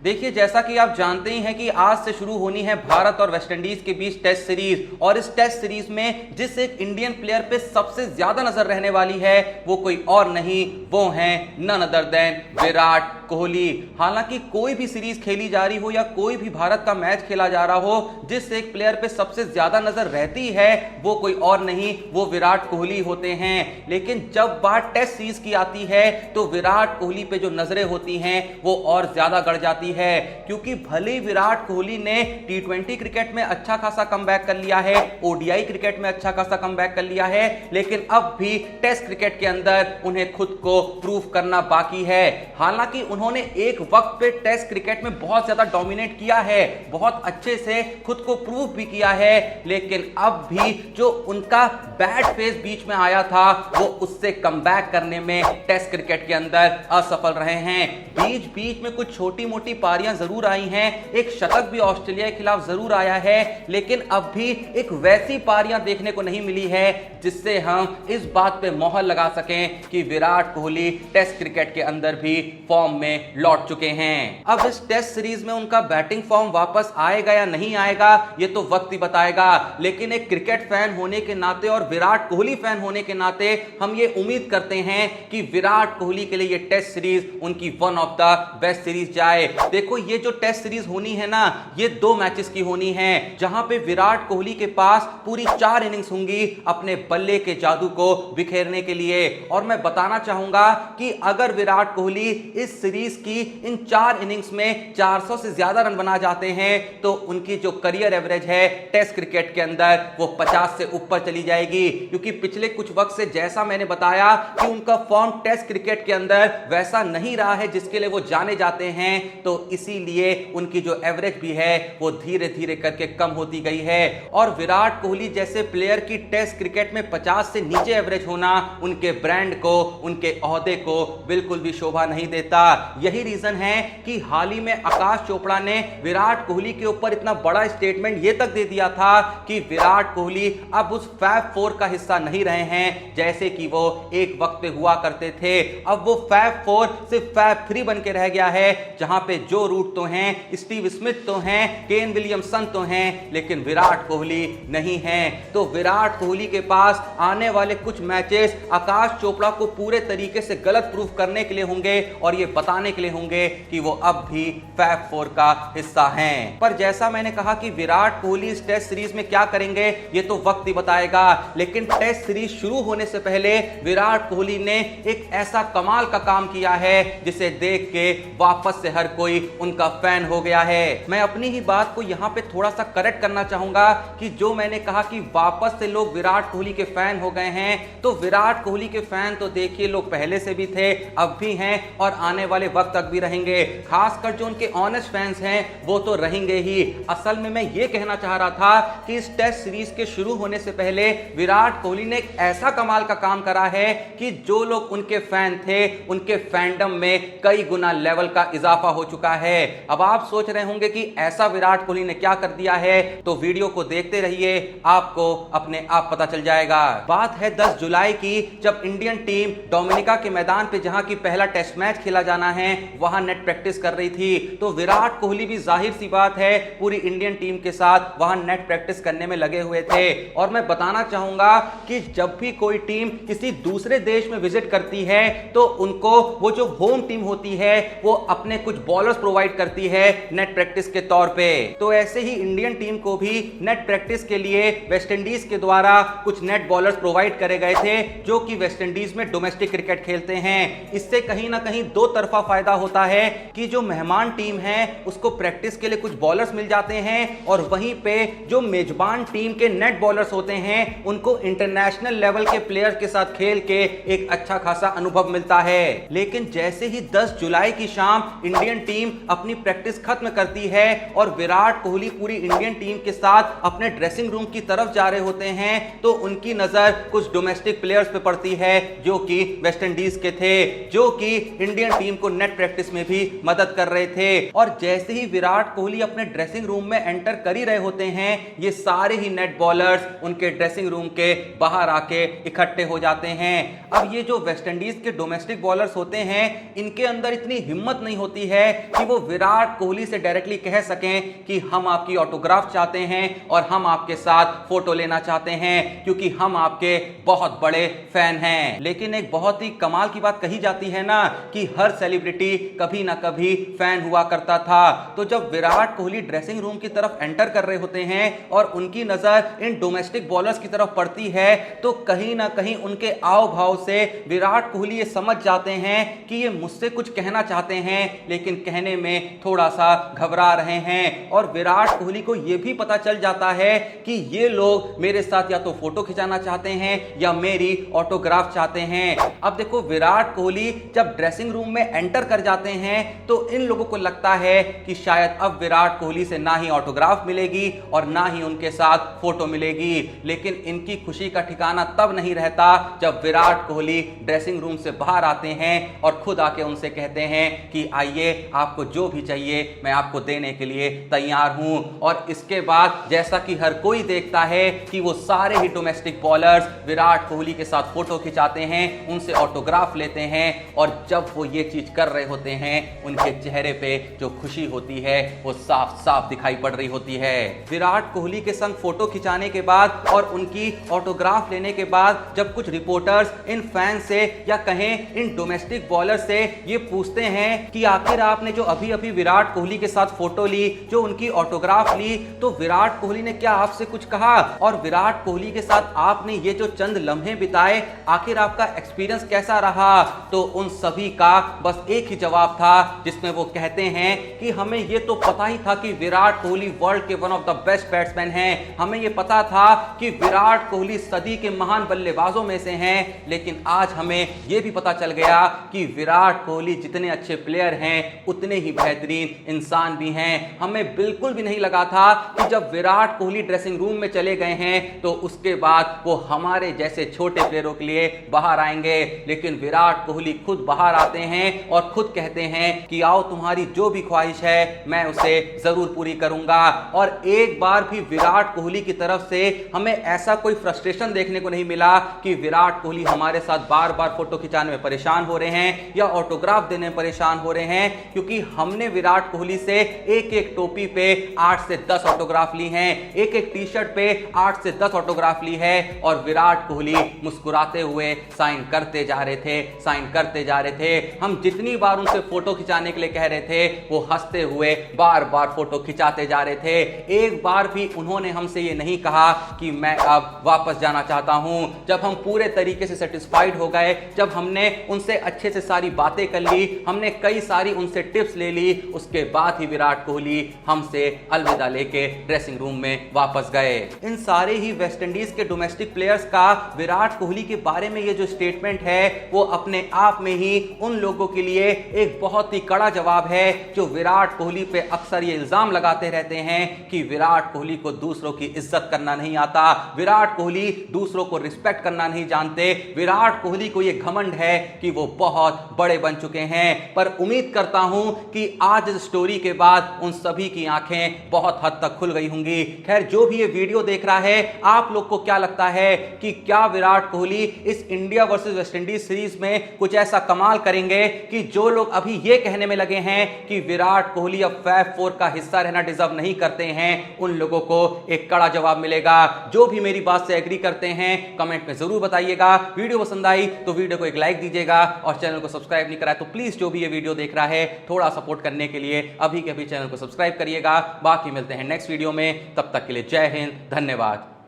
देखिए, जैसा कि आप जानते ही हैं कि आज से शुरू होनी है भारत और वेस्टइंडीज के बीच टेस्ट सीरीज। और इस टेस्ट सीरीज में जिस एक इंडियन प्लेयर पे सबसे ज्यादा नजर रहने वाली है वो कोई और नहीं, वो हैं none other than Virat Kohli. हालांकि कोई भी सीरीज खेली जा रही हो या कोई भी भारत का मैच खेला जा रहा हो, जिस एक प्लेयर पे सबसे ज्यादा नजर रहती है वो कोई और नहीं, वो विराट कोहली होते हैं। लेकिन जब बात टेस्ट सीरीज की आती है तो विराट कोहली पे जो नजरें होती हैं वो और ज्यादा गड़ जाती है, क्योंकि भले विराट कोहली ने टी20 क्रिकेट में अच्छा खासा कमबैक कर लिया है, ओडीआई क्रिकेट में अच्छा खासा कमबैक कर लिया है, लेकिन अब भी टेस्ट क्रिकेट के अंदर उन्हें खुद को प्रूव करना बाकी है। हालांकि उन्होंने एक वक्त पे टेस्ट क्रिकेट में बहुत ज्यादा डोमिनेट किया है, बहुत अच्छे से खुद को प्रूव भी किया है, लेकिन अब भी जो उनका बैड फेज बीच में आया था वो उससे कमबैक करने में टेस्ट क्रिकेट के अंदर असफल रहे हैं। बीच बीच में कुछ छोटी मोटी पारियां जरूर आई हैं, एक शतक भी ऑस्ट्रेलिया के खिलाफ जरूर आया है, लेकिन अब भी एक वैसी पारियां देखने को नहीं मिली है जिससे हम इस बात पे मोहर लगा सकें कि विराट कोहली टेस्ट क्रिकेट के अंदर भी फॉर्म में लौट चुके हैं। अब इस टेस्ट सीरीज में उनका बैटिंग फॉर्म वापस आएगा या नहीं आएगा ये तो वक्त ही बताएगा, लेकिन एक क्रिकेट फैन होने के नाते और विराट कोहली फैन होने के नाते हम ये उम्मीद करते हैं कि विराट कोहली के लिए ये टेस्ट सीरीज उनकी one of the best series जाए। देखो, ये जो टेस्ट सीरीज होनी है ना, ये 2 मैचेस की होनी है, जहां पे विराट कोहली के पास पूरी 4 इनिंग्स होंगी अपने बल्ले के जादू को बिखेरने के लिए। और मैं बताना चाहूंगा कि अगर विराट कोहली इस सीरीज की इन 4 इनिंग्स में 400 से ज्यादा रन बना जाते हैं तो उनकी जो करियर एवरेज है टेस्ट क्रिकेट के अंदर वो 50 से ऊपर चली जाएगी, क्योंकि पिछले कुछ वक्त से जैसा मैंने बताया कि उनका फॉर्म टेस्ट क्रिकेट के अंदर वैसा नहीं रहा है जिसके लिए वो जाने जाते हैं, तो इसीलिए उनकी जो एवरेज भी है वो धीरे धीरे करके कम होती गई है। और विराट कोहली जैसे प्लेयर की टेस्ट क्रिकेट में 50 से नीचे एवरेज होना उनके ब्रांड को, उनके ओहदे को बिल्कुल भी शोभा नहीं देता। यही रीजन है कि हाल ही में आकाश चोपड़ा ने विराट कोहली के ऊपर इतना बड़ा स्टेटमेंट ये तक दे दिया था कि विराट कोहली अब उस फैब 4 का हिस्सा नहीं रहे हैं जैसे कि वो एक वक्त पे हुआ करते थे। अब वो फैब 4 सिर्फ फैब 3 बन के रह गया है, जहां पे जो रूट तो हैं, स्टीव स्मिथ तो हैं, केन विलियमसन तो हैं, लेकिन विराट कोहली नहीं हैं। तो विराट कोहली के पास आने वाले कुछ मैचेस आकाश चोपड़ा को पूरे तरीके से गलत प्रूफ करने के लिए होंगे और ये बताने के लिए होंगे कि वो अब भी फैब 4 का हिस्सा हैं। पर जैसा मैंने कहा कि विराट कोहली इस टेस्ट सीरीज में क्या करेंगे ये तो वक्त ही बताएगा, लेकिन टेस्ट सीरीज शुरू होने से पहले विराट कोहली ने एक ऐसा कमाल का काम किया है जिसे देख के वापस से हर कोई उनका फैन हो गया है। मैं अपनी ही बात को यहां पे थोड़ा सा करेक्ट करना चाहूंगा कि जो मैंने कहा कि वापस से लोग विराट कोहली के फैन हो गए हैं, तो विराट कोहली के फैन तो देखिए लोग पहले से भी थे, अब भी हैं और आने वाले वक्त तक भी रहेंगे। खासकर जो उनके ऑनेस्ट फैंस हैं वो तो रहेंगे ही। असल में मैं ये कहना चाह रहा था कि इस टेस्ट सीरीज के शुरू होने से पहले विराट कोहली ने एक ऐसा कमाल का काम करा है कि जो लोग उनके फैन थे उनके फैंडम में कई गुना लेवल का इजाफा हो चुका है। अब आप सोच रहे होंगे कि ऐसा विराट कोहली ने क्या कर दिया है, तो वीडियो को देखते रहिए, आपको अपने आप पता चल जाएगा। बात है 10 जुलाई की, जब इंडियन टीम डोमिनिका के मैदान पे जहां की पहला टेस्ट मैच खेला जाना है वहां नेट प्रैक्टिस कर रही थी, तो विराट कोहली भी जाहिर सी बात है पूरी इंडियन टीम के साथ वहां नेट प्रैक्टिस करने में लगे हुए थे। और मैं बताना चाहूंगा कि जब भी कोई टीम किसी दूसरे देश में विजिट करती है तो उनको वो जो होम टीम होती है वो अपने कुछ बॉलर्स प्रोवाइड करती है नेट प्रैक्टिस के तौर पे। तो ऐसे ही इंडियन टीम को भी नेट प्रैक्टिस के लिए वेस्ट इंडीज के द्वारा कुछ नेट बॉलर्स प्रोवाइड करे गए थे जो कि वेस्ट इंडीज में डोमेस्टिक क्रिकेट खेलते हैं। इससे कहीं ना कहीं दो तरफा फायदा होता है कि जो मेहमान टीम है उसको प्रैक्टिस के लिए कुछ बॉलर्स मिल जाते हैं और वहीं पे जो मेजबान टीम के नेट बॉलर्स होते हैं उनको इंटरनेशनल लेवल के प्लेयर्स के साथ खेल के एक अच्छा खासा अनुभव मिलता है। लेकिन जैसे ही 10 जुलाई की शाम इंडियन टीम अपनी प्रैक्टिस खत्म करती है और विराट कोहली पूरी इंडियन टीम के साथ अपने ड्रेसिंग रूम की तरफ जा रहे होते हैं तो उनकी नजर कुछ डोमेस्टिक प्लेयर्स पे पड़ती है जो कि वेस्ट इंडीज के थे, जो कि इंडियन टीम को नेट प्रैक्टिस में भी मदद कर रहे थे। और जैसे ही विराट कोहली अपने ड्रेसिंग रूम में एंटर कर ही रहे होते हैं, ये सारे ही नेट बॉलर्स उनके ड्रेसिंग रूम के बाहर आके इकट्ठे हो जाते हैं। अब ये जो वेस्ट इंडीज के डोमेस्टिक बॉलर्स होते हैं, इनके अंदर इतनी हिम्मत नहीं होती है कि वो विराट कोहली से डायरेक्टली कह सकें कि हम आपकी ऑटोग्राफ चाहते हैं और हम आपके साथ फोटो लेना चाहते हैं, क्योंकि हम आपके बहुत बड़े फैन हैं। लेकिन एक बहुत ही कमाल की बात कही जाती है ना कि हर सेलिब्रिटी कभी ना कभी फैन हुआ करता था। तो जब विराट कोहली ड्रेसिंग रूम की तरफ एंटर कर रहे होते हैं और उनकी नजर इन डोमेस्टिक बॉलर्स की तरफ पड़ती है, तो कहीं ना कहीं उनके आव भाव से विराट कोहली ये समझ जाते हैं कि ये मुझसे कुछ कहना चाहते हैं, लेकिन कहने में थोड़ा सा घबरा रहे हैं। और विराट कोहली को यह भी पता चल जाता है कि ये लोग मेरे साथ या तो फोटो खिंचाना चाहते हैं या मेरी ऑटोग्राफ चाहते हैं। अब देखो, विराट कोहली जब ड्रेसिंग रूम में एंटर कर जाते हैं तो इन लोगों को लगता है कि शायद अब विराट कोहली से ना ही ऑटोग्राफ मिलेगी और ना ही उनके साथ फोटो मिलेगी। लेकिन इनकी खुशी का ठिकाना तब नहीं रहता जब विराट कोहली ड्रेसिंग रूम से बाहर आते हैं और खुद आके उनसे कहते हैं कि आइए, आपको जो भी चाहिए मैं आपको देने के लिए तैयार हूं। और इसके बाद जैसा कि हर कोई देखता है कि वो सारे ही डोमेस्टिक बॉलर्स विराट कोहली के साथ फोटो खिंचाते हैं, उनसे ऑटोग्राफ लेते हैं। और जब वो ये चीज कर रहे होते हैं, उनके चेहरे पे जो खुशी होती है वो साफ साफ दिखाई पड़ रही होती है। विराट कोहली के संग फोटो खिंचाने के बाद और उनकी ऑटोग्राफ लेने के बाद जब कुछ रिपोर्टर्स इन फैन से या कहें इन डोमेस्टिक बॉलर से ये पूछते हैं कि आखिर आपने जो अभी अभी विराट कोहली के साथ फोटो ली, जो उनकी ऑटोग्राफ ली, तो विराट कोहली ने क्या आपसे कुछ कहा? और विराट कोहली के साथ आपने ये जो चंद लम्हे बिताए, आखिर आपका एक्सपीरियंस कैसा रहा? तो उन सभी का बस एक ही जवाब था, जिसमें वो कहते हैं कि हमें ये तो पता ही था कि विराट कोहली वर्ल्ड के one of the best batsman हैं, हमें ये पता था कि विराट कोहली सदी के महान बल्लेबाजों में से हैं, लेकिन आज हमें यह भी पता चल गया कि विराट कोहली जितने अच्छे प्लेयर हैं, उतने ही बेहतरीन इंसान भी हैं। हमें बिल्कुल भी नहीं लगा था कि जब विराट कोहली ड्रेसिंग रूम में चले गए हैं तो उसके बाद वो हमारे जैसे छोटे प्लेयरों के लिए बाहर आएंगे, लेकिन विराट कोहली खुद बाहर आते हैं और खुद कहते हैं कि आओ, तुम्हारी जो भी ख्वाहिश है मैं उसे जरूर पूरी करूंगा। और एक बार भी विराट कोहली की तरफ से हमें ऐसा कोई फ्रस्ट्रेशन देखने को नहीं मिला कि विराट कोहली हमारे साथ बार बार फोटो खिंचाने में परेशान हो रहे हैं या ऑटोग्राफ देने में परेशान हो रहे हैं, क्योंकि हमने विराट कोहली से एक एक टोपी पे 8 से 10 ऑटोग्राफ ली हैं, एक एक टी शर्ट पे 8 से 10 ऑटोग्राफ ली है। और विराट कोहली मुस्कुराते हुए साइन करते जा रहे थे, साइन करते जा रहे थे। हम जितनी बार उनसे फोटो खिंचाने के लिए कह रहे थे, वो हंसते हुए बार बार फोटो खिंचाते जा रहे थे। एक बार भी उन्होंने हमसे ये नहीं कहा कि मैं अब वापस जाना चाहता हूं। जब हम पूरे तरीके से सेटिस्फाइड हो गए, जब हमने उनसे अच्छे से सारी बातें कर ली, हमने कई सारी उनसे टिप्स ले ली, उसके बाद ही विराट कोहली हमसे अलविदा लेके ड्रेसिंग रूम में वापस गए। इन सारे ही वेस्ट इंडीज के डोमेस्टिक प्लेयर्स का विराट कोहली के बारे में ये जो स्टेटमेंट है, वो अपने आप में ही उन लोगों के लिए एक बहुत ही कड़ा जवाब है जो विराट कोहली पे अक्सर ये इल्जाम लगाते रहते हैं कि विराट कोहली को दूसरों की इज्जत करना नहीं आता, विराट कोहली दूसरों को रिस्पेक्ट करना नहीं जानते, विराट कोहली को ये घमंड है कि वो बहुत बड़े बन चुके हैं। पर उम्मीद करता हूं कि आज इस स्टोरी के बाद उन सभी की आंखें बहुत हद तक खुल गई होंगी। खैर, जो भी ये वीडियो देख रहा है, आप लोग को क्या लगता है कि क्या विराट कोहली इस India versus West Indies series में कुछ ऐसा कमाल करेंगे कि जो लोग अभी ये कहने में लगे हैं कि विराट कोहली अब फैब 4 का हिस्सा रहना डिजर्व नहीं करते हैं, उन लोगों को एक कड़ा जवाब मिलेगा। जो भी मेरी बात से एग्री करते हैं, कमेंट में जरूर बताइएगा। वीडियो पसंद आई तो वीडियो को एक लाइक दीजिएगा और चैनल को सब्सक्राइब नहीं करा तो प्लीज जो भी ये वीडियो देख रहा है, थोड़ा सपोर्ट करने के लिए अभी के अभी चैनल को सब्सक्राइब करिएगा। बाकी मिलते हैं नेक्स्ट वीडियो में, तब तक के लिए जय हिंद, धन्यवाद।